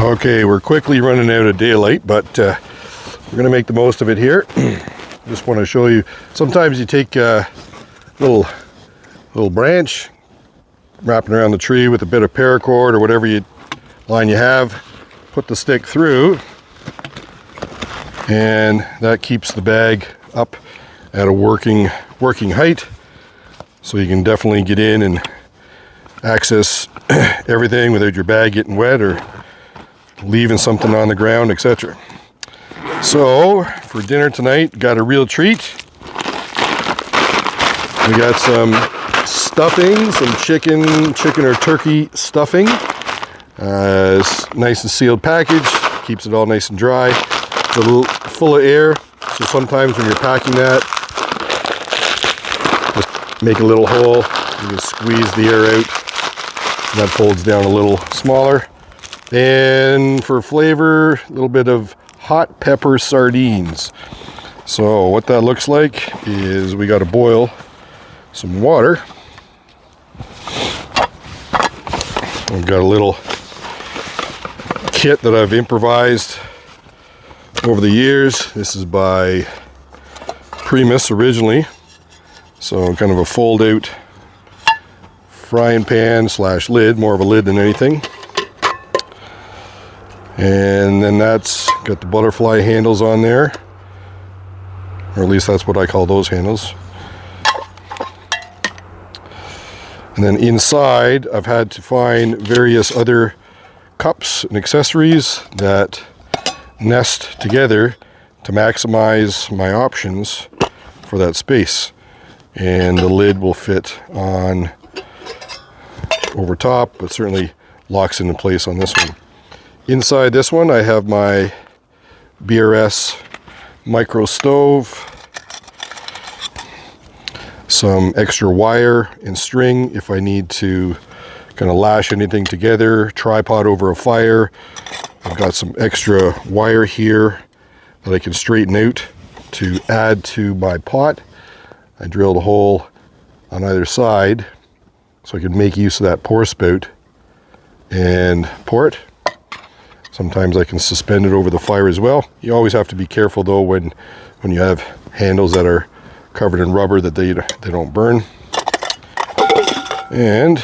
Okay, we're quickly running out of daylight, but we're going to make the most of it here. Just want to show you, sometimes you take a little branch, wrap it around the tree with a bit of paracord or whatever line you have, put the stick through, and that keeps the bag up at a working height, so you can definitely get in and access everything without your bag getting wet or leaving something on the ground, etc. So for dinner tonight, got a real treat. We got some stuffing, some chicken or turkey stuffing. It's nice and sealed package, keeps it all nice and dry. It's a little full of air, so sometimes when you're packing that, just make a little hole, you can squeeze the air out, and that folds down a little smaller. And for flavor, a little bit of hot pepper sardines. So what that looks like is we got to boil some water. I've got a little kit that I've improvised over the years. This is by Primus originally. So kind of a fold out frying pan / lid, more of a lid than anything. And then that's got the butterfly handles on there, or at least that's what I call those handles. And then inside I've had to find various other cups and accessories that nest together to maximize my options for that space. And the lid will fit on over top, but certainly locks into place on this one. Inside this one I have my BRS micro stove, some extra wire and string if I need to kind of lash anything together, tripod over a fire. I've got some extra wire here that I can straighten out to add to my pot. I drilled a hole on either side so I can make use of that pour spout and pour it. Sometimes I can suspend it over the fire as well. You always have to be careful though when you have handles that are covered in rubber that they don't burn. And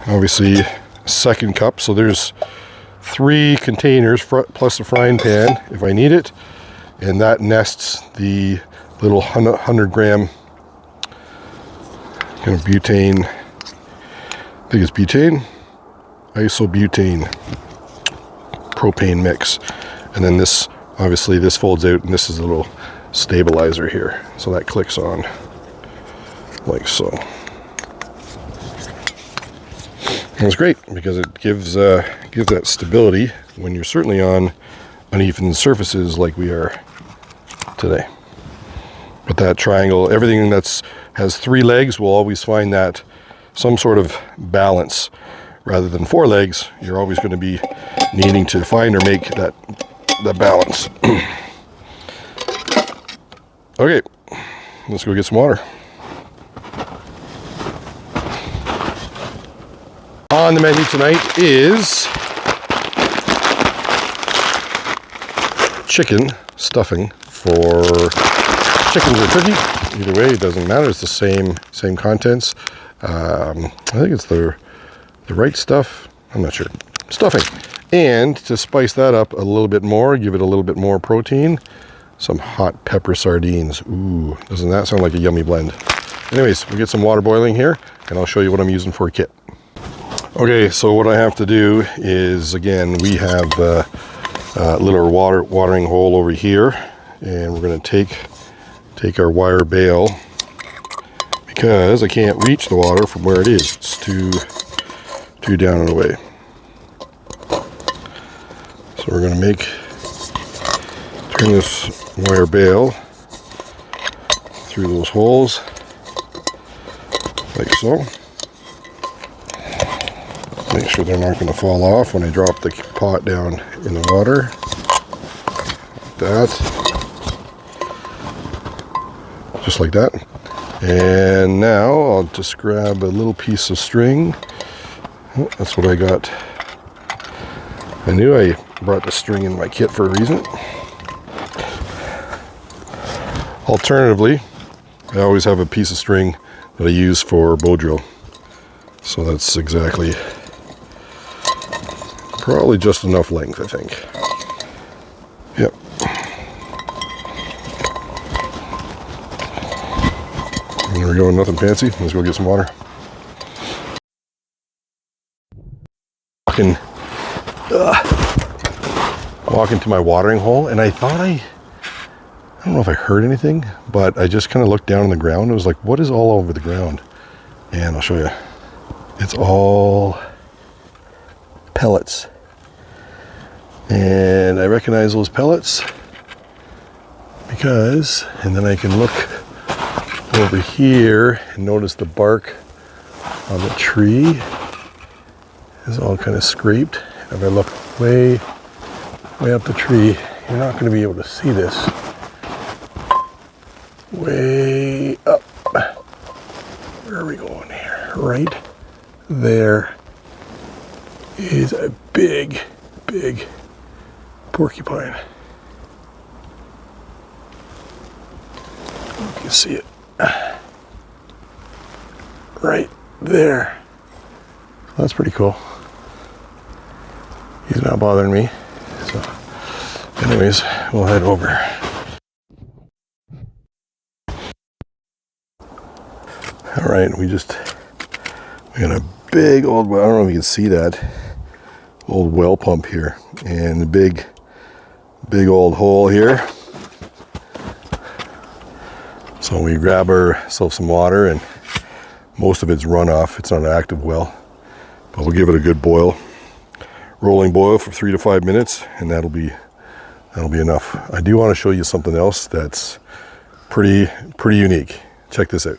obviously a second cup, so there's 3 containers plus a frying pan if I need it, and that nests the little 100 gram kind of butane, I think it's butane, isobutane propane mix. And then this, obviously this folds out, and this is a little stabilizer here, so that clicks on like so. And it's great because it gives that stability when you're certainly on uneven surfaces like we are today. But that triangle, everything that's has 3 legs will always find that some sort of balance. Rather than 4 legs, you're always going to be needing to find or make that balance. Okay, let's go get some water. On the menu tonight is chicken stuffing for chickens or turkey. Either way, it doesn't matter. It's the same contents. I think it's the right stuff. I'm not sure. Stuffing. And to spice that up a little bit more, give it a little bit more protein, some hot pepper sardines. Ooh, doesn't that sound like a yummy blend? Anyways, we'll get some water boiling here, and I'll show you what I'm using for a kit. Okay, so what I have to do is, again, we have a little watering hole over here, and we're going to take our wire bail, because I can't reach the water from where it is. It's too down and away. So we're going to turn this wire bail through those holes like so. Make sure they're not going to fall off when I drop the pot down in the water. Like that. Just like that. And now I'll just grab a little piece of string. Oh, that's what I got I knew I brought the string in my kit for a reason. Alternatively, I always have a piece of string that I use for bow drill. So that's exactly, probably just enough length, I think. Yep. There we go, nothing fancy. Let's go get some water. Walking to my watering hole, and I thought I don't know if I heard anything, but I just kind of looked down on the ground. It was like, what is all over the ground? And I'll show you. It's all pellets. And I recognize those pellets because, and then I can look over here and notice the bark on the tree is all kind of scraped. If I look way up the tree, you're not going to be able to see this. Way up. Where are we going here? Right there is a big porcupine. You can see it. Right there. That's pretty cool. He's not bothering me. So, anyways, we'll head over. All right, we got a big old, I don't know if you can see that, old well pump here, and a big old hole here. So we grab ourselves some water, and most of it's runoff. It's not an active well, but we'll give it a good boil, rolling boil for 3 to 5 minutes, and that'll be enough. I do want to show you something else that's pretty unique. Check this out.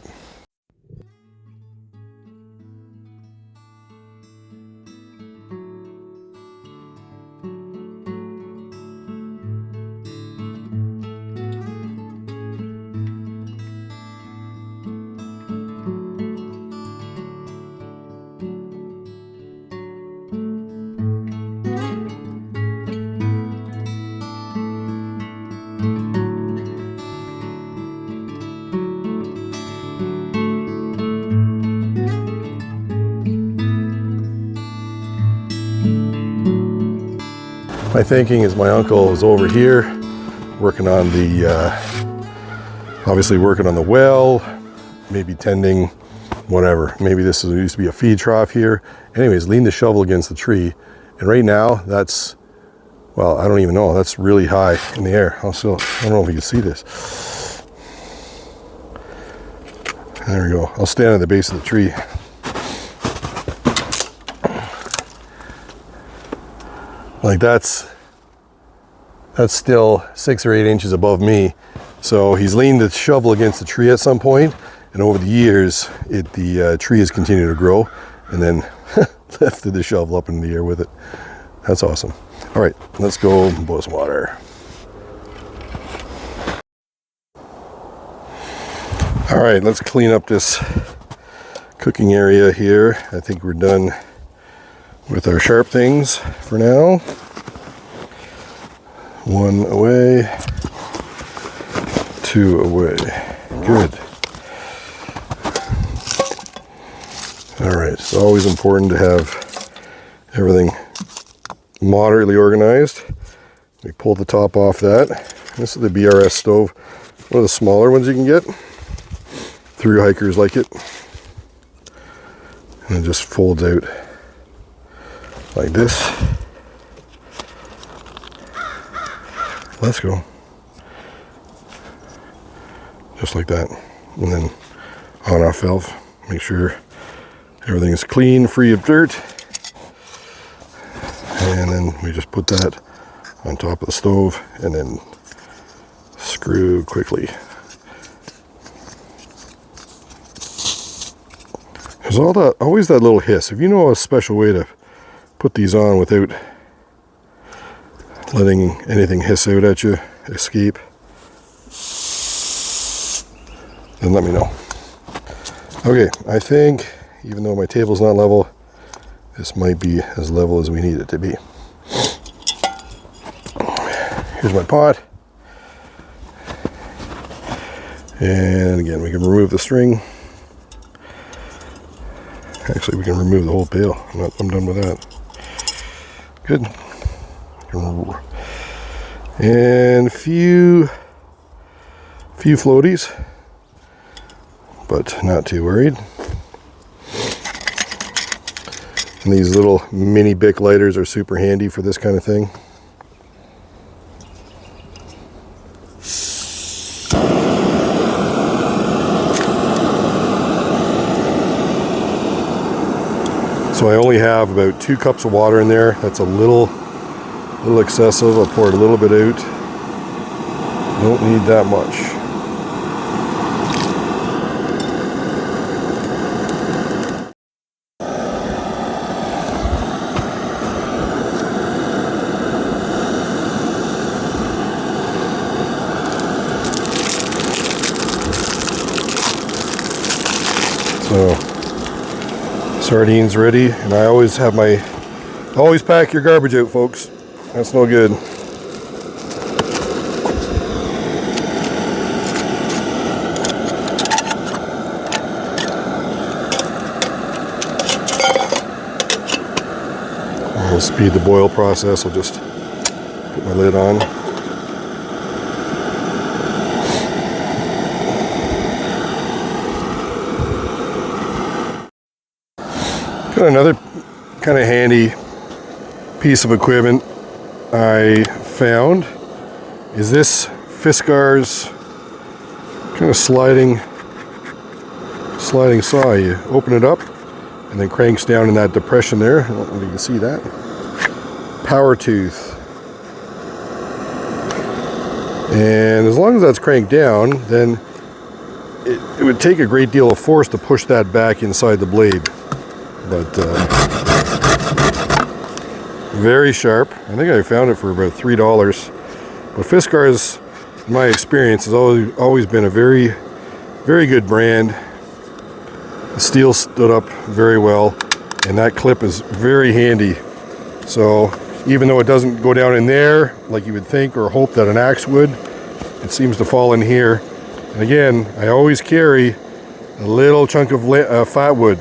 My thinking is my uncle is over here working on the, obviously working on the well, maybe tending, whatever. Maybe this used to be a feed trough here. Anyways, lean the shovel against the tree. And right now that's, well, I don't even know. That's really high in the air. I don't know if you can see this. There we go. I'll stand at the base of the tree. Like that's still 6 or 8 inches above me. So he's leaned the shovel against the tree at some point, and over the years, the tree has continued to grow, and then lifted the shovel up in the air with it. That's awesome. All right, let's go boil some water. All right, let's clean up this cooking area here. I think we're done with our sharp things for now. 1 away, 2 away. Good. All right, it's always important to have everything moderately organized. We pull the top off that. This is the BRS stove, one of the smaller ones you can get. Through hikers like it. And it just folds out like this. Let's go. Just like that. And then on off valve. Make sure everything is clean, free of dirt. And then we just put that on top of the stove and then screw quickly. There's always that little hiss. If you know a special way to put these on without letting anything hiss out at you, escape, then let me know. Okay, I think even though my table's not level, this might be as level as we need it to be. Here's my pot. And again, we can remove the string. Actually, we can remove the whole pail. I'm done with that. Good. And few floaties, but not too worried. And these little mini Bic lighters are super handy for this kind of thing. So I only have about 2 cups of water in there. That's a little excessive. I'll pour it a little bit out. Don't need that much. So sardines ready, and I always pack your garbage out, folks. That's no good. I'll speed the boil process. I'll just put my lid on. Got another kind of handy piece of equipment I found is this Fiskars kind of sliding saw. You open it up and then cranks down in that depression there. I don't know if you can see that. Power tooth. And as long as that's cranked down, then it would take a great deal of force to push that back inside the blade. But very sharp. I think I found it for about $3. But Fiskars, in my experience, has always been a very, very good brand. The steel stood up very well, and that clip is very handy. So even though it doesn't go down in there like you would think or hope that an axe would, it seems to fall in here. And again, I always carry a little chunk of fat wood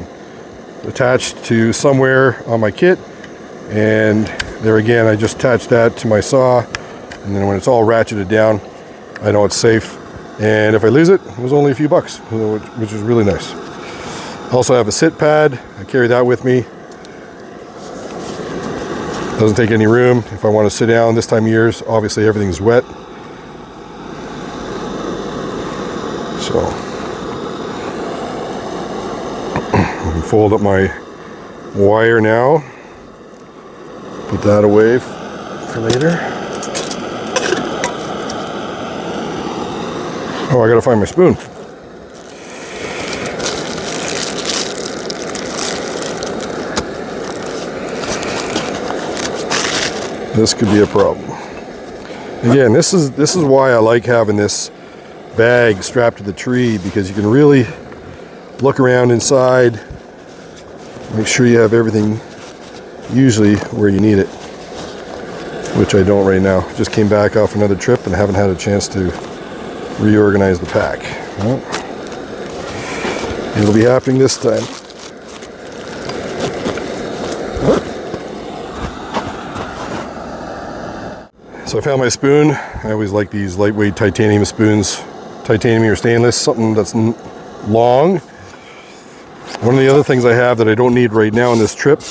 attached to somewhere on my kit, and there again I just attach that to my saw, and then when it's all ratcheted down I know it's safe, and if I lose it, it was only a few bucks, which is really nice. I also have a sit pad. I carry that with me. Doesn't take any room if I want to sit down this time of year. Obviously everything's wet, so fold up my wire now, put that away for later. Oh, I gotta find my spoon. This could be a problem. Again, this is why I like having this bag strapped to the tree, because you can really look around inside. Make sure you have everything usually where you need it, which I don't right now. Just came back off another trip and haven't had a chance to reorganize the pack. Well, it'll be happening this time. So I found my spoon. I always like these lightweight titanium spoons, titanium or stainless, something that's long. One of the other things I have that I don't need right now on this trip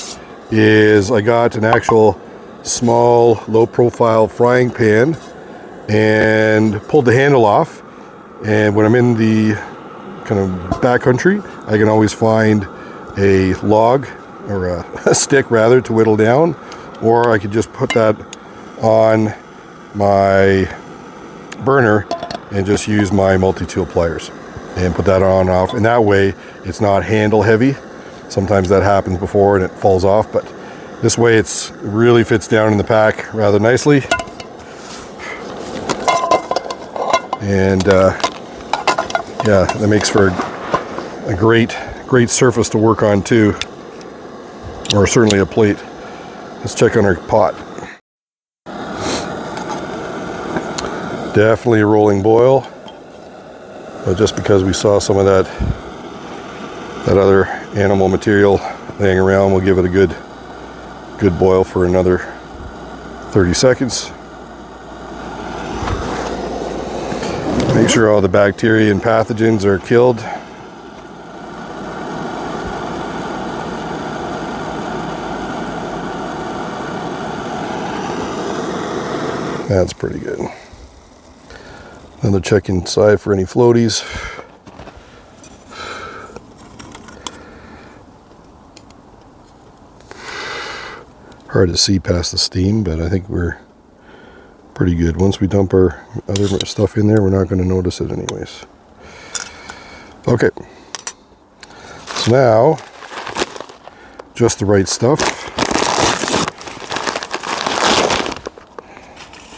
is I got an actual small low profile frying pan and pulled the handle off, and when I'm in the kind of backcountry I can always find a log or a stick rather to whittle down, or I could just put that on my burner and just use my multi-tool pliers and put that on and off, and that way it's not handle heavy. Sometimes that happens before and it falls off, but this way it really fits down in the pack rather nicely. And yeah, that makes for a great surface to work on too, or certainly a plate. Let's check on our pot. Definitely a rolling boil, but just because we saw some of that other animal material laying around, we'll give it a good boil for another 30 seconds. Make sure all the bacteria and pathogens are killed. That's pretty good. Another check inside for any floaties. Hard to see past the steam, but I think we're pretty good. Once we dump our other stuff in there, we're not going to notice it anyways. Okay. So now, just the right stuff.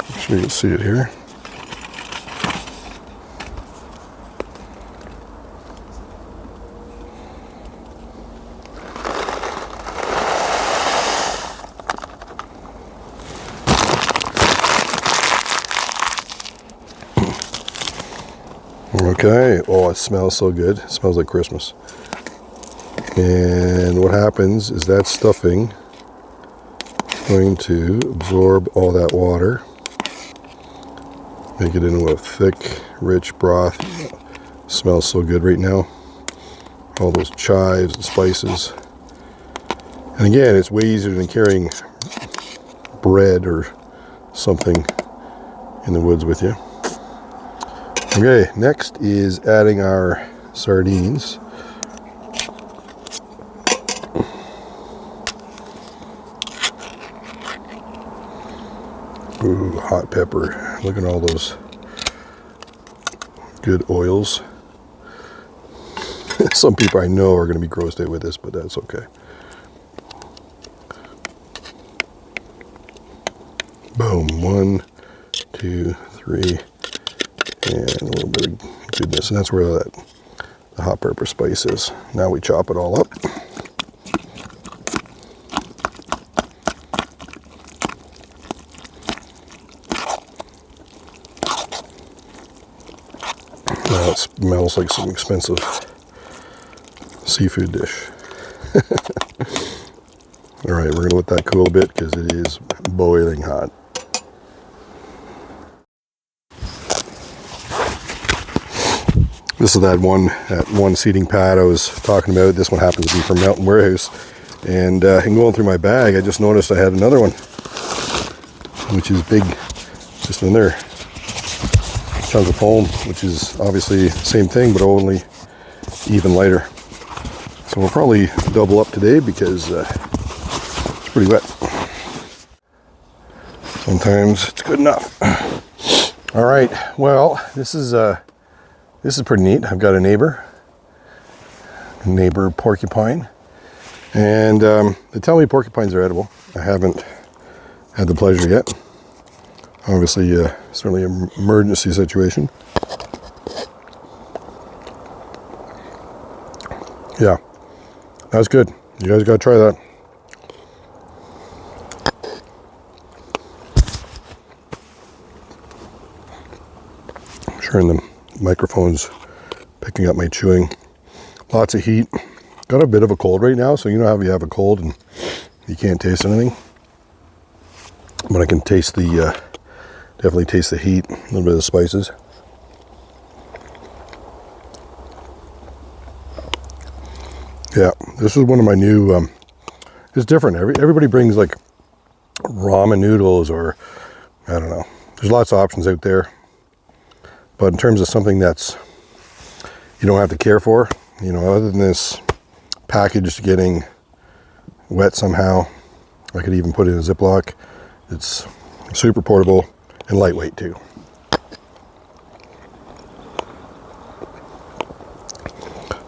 Make sure you can see it here. Okay, oh, it smells so good. It smells like Christmas. And what happens is that stuffing is going to absorb all that water, make it into a thick, rich broth. It smells so good right now. All those chives and spices. And again, it's way easier than carrying bread or something in the woods with you. Okay, next is adding our sardines. Ooh, hot pepper. Look at all those good oils. Some people I know are going to be grossed out with this, but that's okay. Boom. 1, 2, 3. And a little bit of goodness, and that's where the hot pepper spice is. Now we chop it all up. Now it smells like some expensive seafood dish. All right, we're gonna let that cool a bit because it is boiling hot. This is that one seating pad I was talking about. This one happens to be from Mountain Warehouse. And in going through my bag, I just noticed I had another one, which is big, just another chunk of foam, which is obviously the same thing, but only even lighter. So we'll probably double up today because it's pretty wet. Sometimes it's good enough. All right, well, this is pretty neat. I've got a neighbor porcupine, and they tell me porcupines are edible. I haven't had the pleasure yet. Obviously, certainly an emergency situation. Yeah, that's good. You guys gotta try that. I'm sure in the microphone's picking up my chewing. Lots of heat. Got a bit of a cold right now, so you know how you have a cold and you can't taste anything. But I can taste the, definitely taste the heat, a little bit of the spices. Yeah, this is one of my new, it's different. Everybody brings like ramen noodles or, I don't know. There's lots of options out there. But in terms of something that's, you don't have to care for, you know, other than this package getting wet somehow, I could even put it in a Ziploc. It's super portable and lightweight too.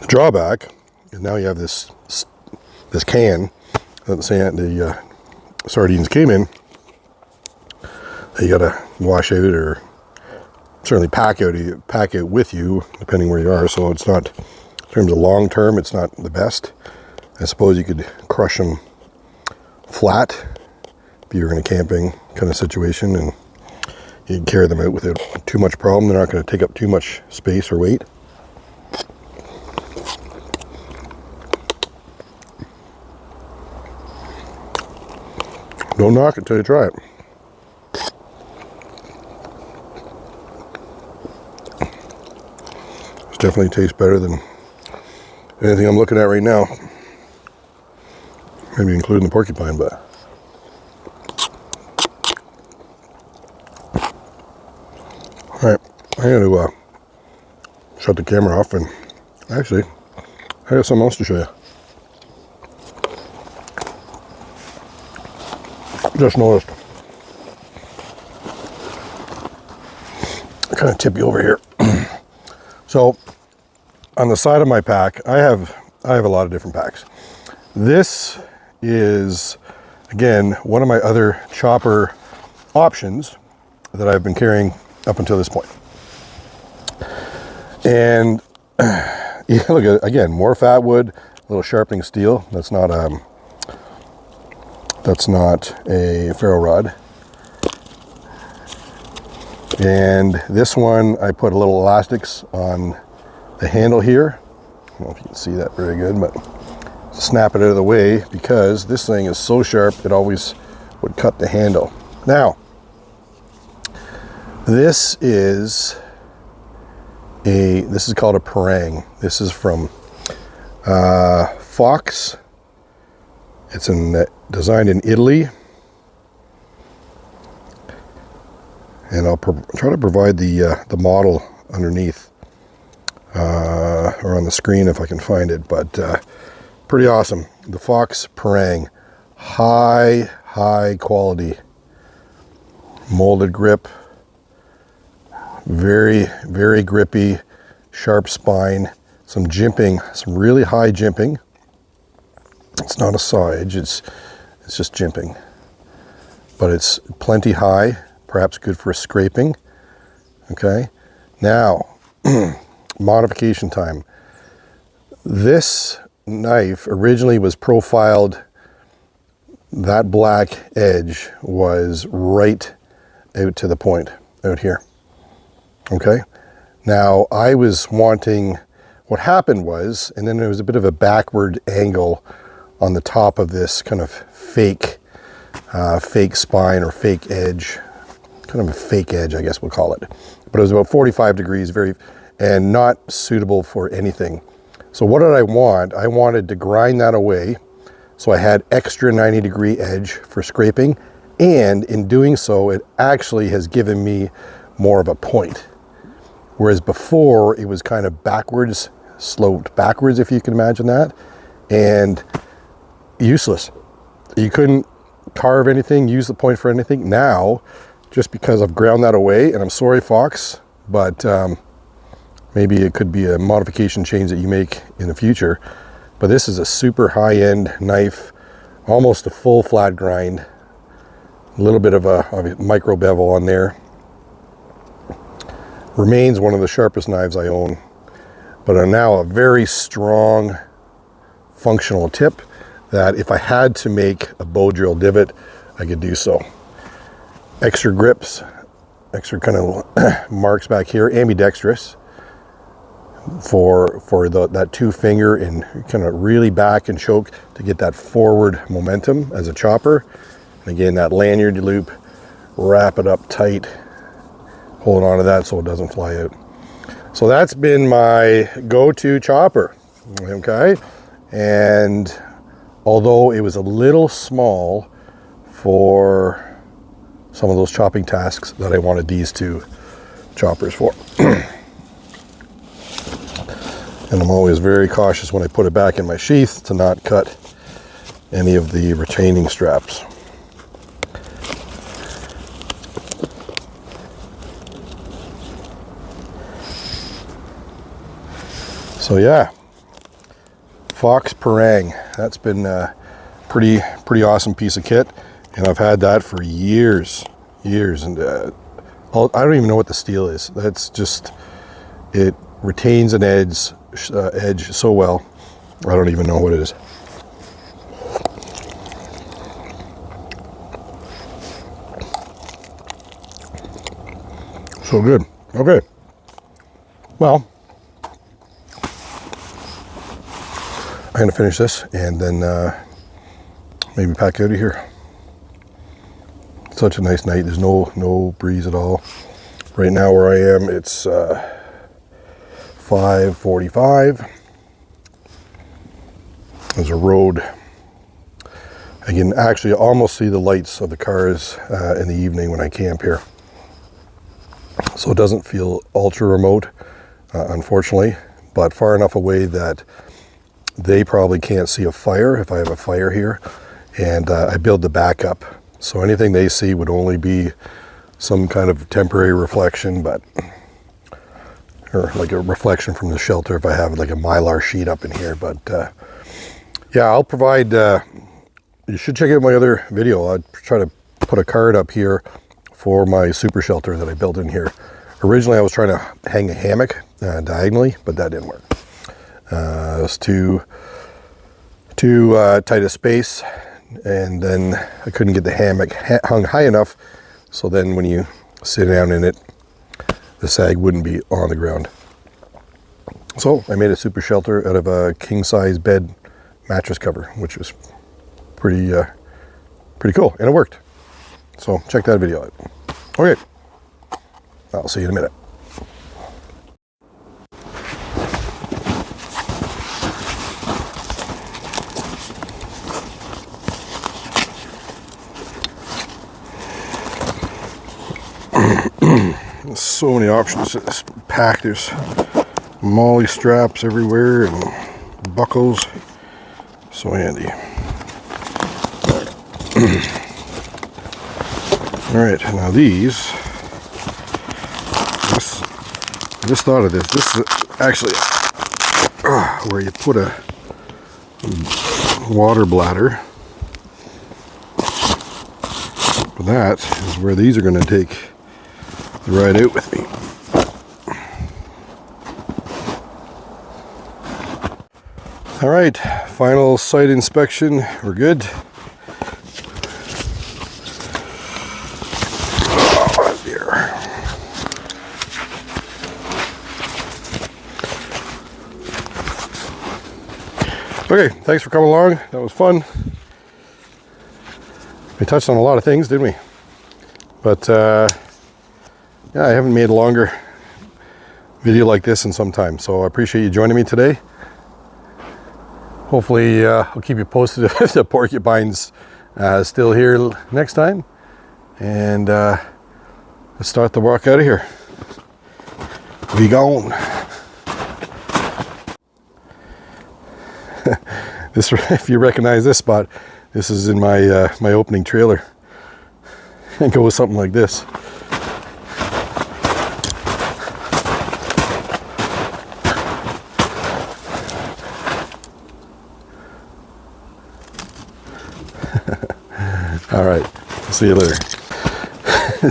The drawback is now you have this can that the sardines came in that you gotta wash out or certainly pack out with you, depending where you are. So it's not, in terms of long term, it's not the best. I suppose you could crush them flat if you're in a camping kind of situation and You can carry them out without too much problem. They're not going to take up too much space or weight. Don't knock it until you try it. This definitely tastes better than anything I'm looking at right now. Maybe including the porcupine, but alright, I'm going to shut the camera off, and actually, I got something else to show you. Just noticed. I'll kind of tip you over here. So, on the side of my pack, I have a lot of different packs. This is, again, one of my other chopper options that I've been carrying up until this point. And yeah, look at it, again, more fat wood, a little sharpening steel. That's not a ferro rod. And this one, I put a little elastics on the handle here. I don't know if you can see that very good, but snap it out of the way because this thing is so sharp it always would cut the handle. Now, this is called a parang. This is from Fox. It's designed in Italy, and I'll try to provide the model underneath or on the screen if I can find it. But pretty awesome. The Fox Parang, high quality molded grip, very grippy, sharp spine, some jimping, some really high jimping. It's not a saw edge, it's just jimping, but it's plenty high, perhaps good for scraping. Okay, now modification time. This knife originally was profiled, that black edge was right out to the point out here. Okay, now I was wanting, what happened was, and then there was a bit of a backward angle on the top of this kind of fake spine or fake edge, kind of a fake edge, I guess we'll call it. But it was about 45 degrees, and not suitable for anything. So what did I want? I wanted to grind that away, so I had extra 90-degree edge for scraping, and in doing so, it actually has given me more of a point. Whereas before, it was kind of backwards, sloped backwards, if you can imagine that, and useless. You couldn't carve anything, use the point for anything. Now, just because I've ground that away, and I'm sorry, Fox, but maybe it could be a modification change that you make in the future. But this is a super high-end knife, almost a full flat grind, a little bit of a micro bevel on there. Remains one of the sharpest knives I own, but are now a very strong, functional tip that if I had to make a bow drill divot, I could do so. Extra grips, extra kind of marks back here, ambidextrous for that two finger and kind of really back and choke to get that forward momentum as a chopper. And again, that lanyard loop, wrap it up tight, hold on to that so it doesn't fly out. So that's been my go-to chopper, okay? And although it was a little small for some of those chopping tasks that I wanted these two choppers for. And I'm always very cautious when I put it back in my sheath to not cut any of the retaining straps. So yeah, Fox Parang, that's been a pretty awesome piece of kit, and I've had that for years, and I don't even know what the steel is. That's just, it retains an edge so well, I don't even know what it is. So good. Okay. Well, I'm going to finish this and then maybe pack out of here. Such a nice night. There's no breeze at all. Right now where I am, it's 5:45. There's a road. I can actually almost see the lights of the cars in the evening when I camp here. So it doesn't feel ultra remote, unfortunately, but far enough away that they probably can't see a fire if I have a fire here. And I build the backup. So anything they see would only be some kind of temporary reflection, or like a reflection from the shelter if I have like a Mylar sheet up in here. But yeah, I'll provide, you should check out my other video. I'll try to put a card up here for my super shelter that I built in here. Originally I was trying to hang a hammock diagonally, but that didn't work. It was too tight a space, and then I couldn't get the hammock hung high enough, so then when you sit down in it, the sag wouldn't be on the ground. So I made a super shelter out of a king-size bed mattress cover, which was pretty cool, and it worked. So check that video out. Okay, I'll see you in a minute. So many options in this pack. There's molly straps everywhere and buckles. So handy. All right, now these, I just thought of this. This is actually where you put a water bladder. But that is where these are going to take the ride out with me. All right, final site inspection. We're good. Oh, dear. Okay, thanks for coming along. That was fun. We touched on a lot of things, didn't we? But yeah, I haven't made a longer video like this in some time, so I appreciate you joining me today. Hopefully I'll keep you posted if the porcupine's still here next time. And let's start the walk out of here. We gone. This, if you recognize this spot, this is in my my opening trailer. And go with something like this. All right, see you later.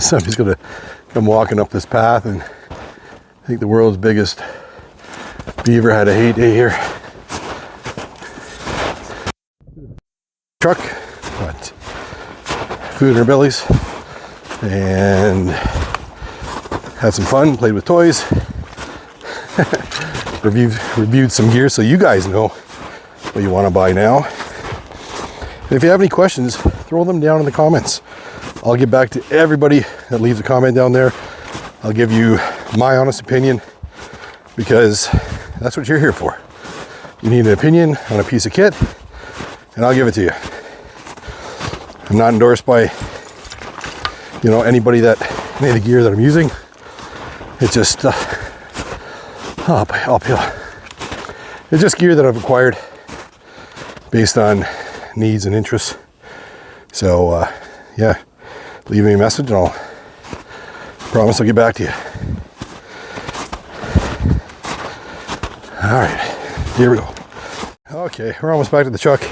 Somebody's gonna come walking up this path, and I think the world's biggest beaver had a heyday here. Truck, but food in our bellies, and had some fun, played with toys, reviewed some gear so you guys know what you want to buy now. And if you have any questions, throw them down in the comments. I'll get back to everybody that leaves a comment down there. I'll give you my honest opinion, because that's what you're here for. You need an opinion on a piece of kit, and I'll give it to you. I'm not endorsed by, you know, any of the gear that I'm using. It's just uphill. It's just gear that I've acquired based on needs and interests. So yeah, leave me a message and I'll promise I'll get back to you. All right, here we go. Okay, we're almost back to the truck.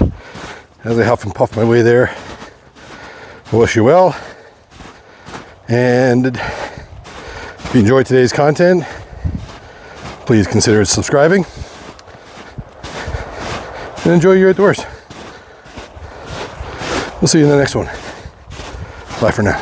As I huff and puff my way there, I wish you well. And if you enjoyed today's content, please consider subscribing and enjoy your outdoors. We'll see you in the next one. Bye for now.